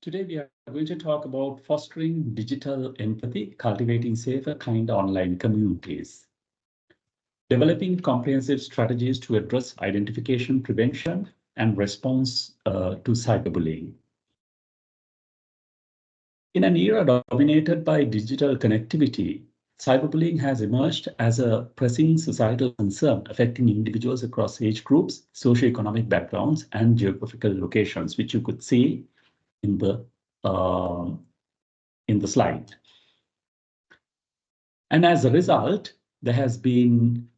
Today, we are going to talk about fostering digital empathy, cultivating safer, kind online communities, developing comprehensive strategies to address identification, prevention, and response to cyberbullying. In an era dominated by digital connectivity, cyberbullying has emerged as a pressing societal concern affecting individuals across age groups, socioeconomic backgrounds, and geographical locations, which you could see in the uh, slide. And as a result, there has been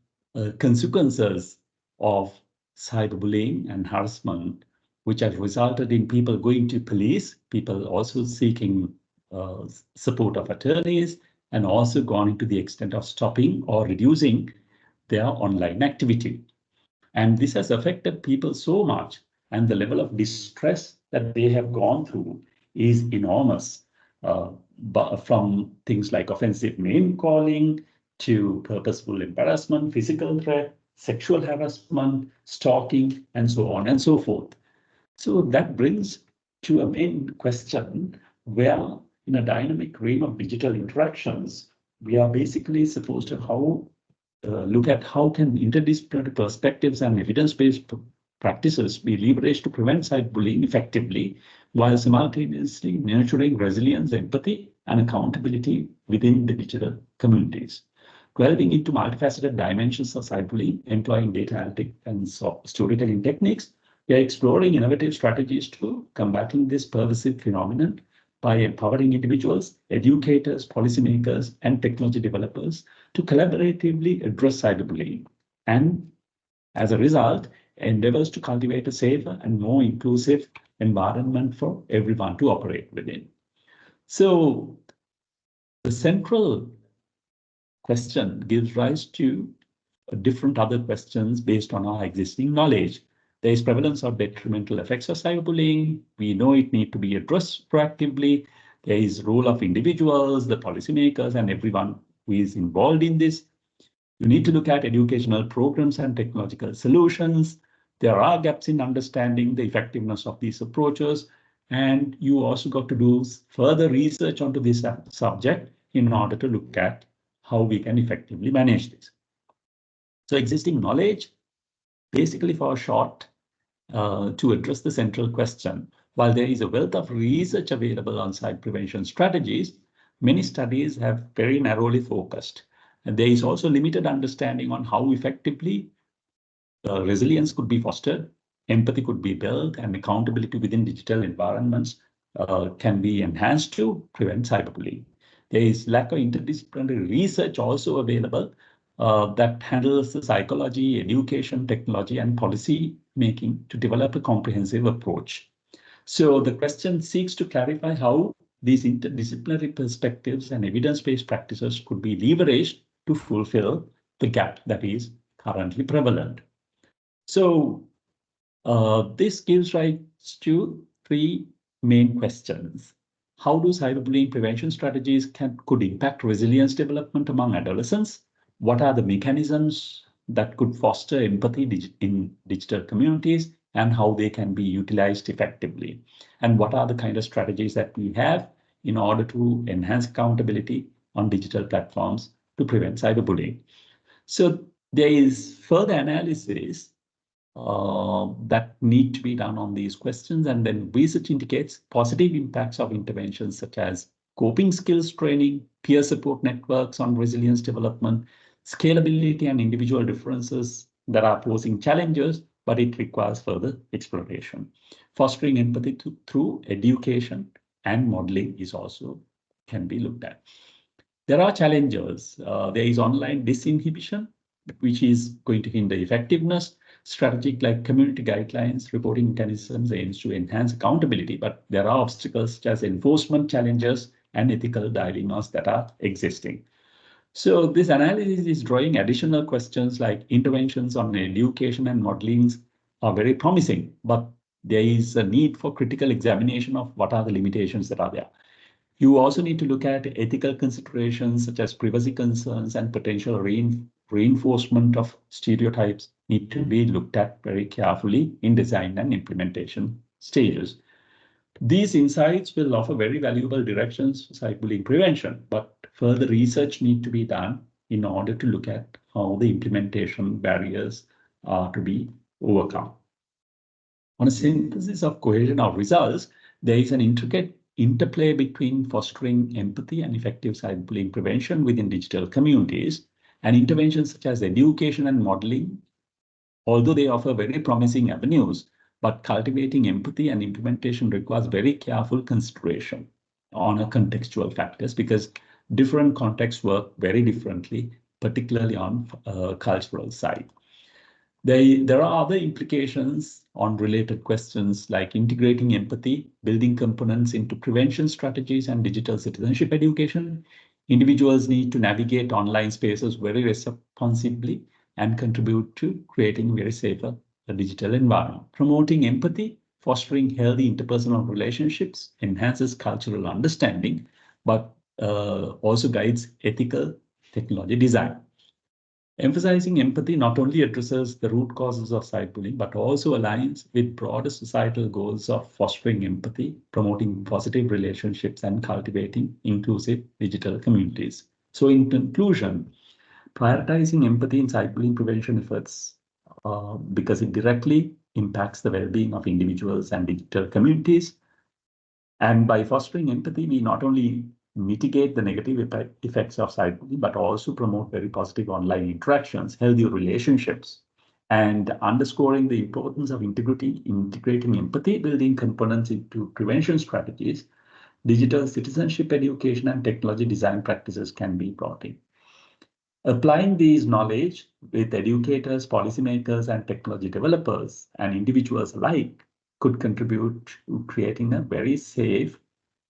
consequences of cyberbullying and harassment, which have resulted in people going to police, people also seeking support of attorneys, and also gone into the extent of stopping or reducing their online activity. And this has affected people so much, and the level of distress that they have gone through is enormous. From things like offensive name calling to purposeful embarrassment, physical threat, sexual harassment, stalking, and so on and so forth. So that brings to a main question where, in a dynamic realm of digital interactions, we are basically supposed to look at how can interdisciplinary perspectives and evidence-based practices be leveraged to prevent cyberbullying effectively, while simultaneously nurturing resilience, empathy, and accountability within the digital communities. Delving into multifaceted dimensions of cyberbullying, employing data analytics and storytelling techniques, we are exploring innovative strategies to combating this pervasive phenomenon by empowering individuals, educators, policymakers, and technology developers to collaboratively address cyberbullying. And as a result, endeavors to cultivate a safer and more inclusive environment for everyone to operate within. So the central question gives rise to different other questions based on our existing knowledge. There is prevalence of detrimental effects of cyberbullying. We know it needs to be addressed proactively. There is role of individuals, the policymakers, and everyone who is involved in this. You need to look at educational programs and technological solutions. There are gaps in understanding the effectiveness of these approaches. And you also got to do further research onto this subject in order to look at how we can effectively manage this. So existing knowledge, basically for a short, to address the central question, while there is a wealth of research available on cyber prevention strategies, many studies have very narrowly focused. And there is also limited understanding on how effectively resilience could be fostered, empathy could be built, and accountability within digital environments can be enhanced to prevent cyberbullying. There is lack of interdisciplinary research also available that handles the psychology, education, technology, and policy making to develop a comprehensive approach. So the question seeks to clarify how these interdisciplinary perspectives and evidence-based practices could be leveraged to fulfill the gap that is currently prevalent. So this gives rise to three main questions. How do cyberbullying prevention strategies could impact resilience development among adolescents? What are the mechanisms that could foster empathy in digital communities and how they can be utilized effectively? And what are the kind of strategies that we have in order to enhance accountability on digital platforms to prevent cyberbullying? So there is further analysis that need to be done on these questions. And then research indicates positive impacts of interventions such as coping skills training, peer support networks on resilience development, scalability and individual differences that are posing challenges, but it requires further exploration. Fostering empathy through education and modeling is also can be looked at. There are challenges. There is online disinhibition, which is going to hinder effectiveness. Strategic like community guidelines, reporting mechanisms aims to enhance accountability, but there are obstacles such as enforcement challenges and ethical dilemmas that are existing. So this analysis is drawing additional questions like interventions on education and modelings are very promising, but there is a need for critical examination of what are the limitations that are there. You also need to look at ethical considerations such as privacy concerns and potential reinforcement of stereotypes need to be looked at very carefully in design and implementation stages. These insights will offer very valuable directions for cyberbullying prevention, but further research need to be done in order to look at how the implementation barriers are to be overcome. On a synthesis of cohesion of results, there is an intricate interplay between fostering empathy and effective cyberbullying prevention within digital communities, and interventions such as education and modeling, although they offer very promising avenues, but cultivating empathy and implementation requires very careful consideration on a contextual factors, because different contexts work very differently, particularly on cultural side. There are other implications on related questions like integrating empathy, building components into prevention strategies and digital citizenship education. Individuals need to navigate online spaces very responsibly and contribute to creating very safer digital environment. Promoting empathy, fostering healthy interpersonal relationships enhances cultural understanding, but also guides ethical technology design. Emphasizing empathy not only addresses the root causes of cyberbullying, but also aligns with broader societal goals of fostering empathy, promoting positive relationships, and cultivating inclusive digital communities. So in conclusion, prioritizing empathy in cyberbullying prevention efforts because it directly impacts the well-being of individuals and digital communities. And by fostering empathy, we not only mitigate the negative effects of cyberbullying, but also promote very positive online interactions, healthy relationships, and underscoring the importance of integrating empathy building components into prevention strategies. Digital citizenship education and technology design practices can be brought in. Applying these knowledge with educators, policymakers, and technology developers and individuals alike could contribute to creating a very safe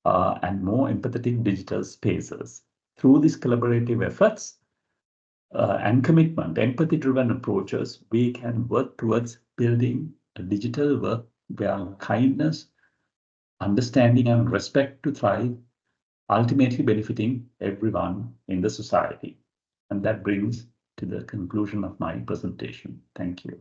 and more empathetic digital spaces. Through these collaborative efforts and commitment, empathy-driven approaches, we can work towards building a digital world where kindness, understanding, and respect to thrive, ultimately benefiting everyone in the society. And that brings to the conclusion of my presentation. Thank you.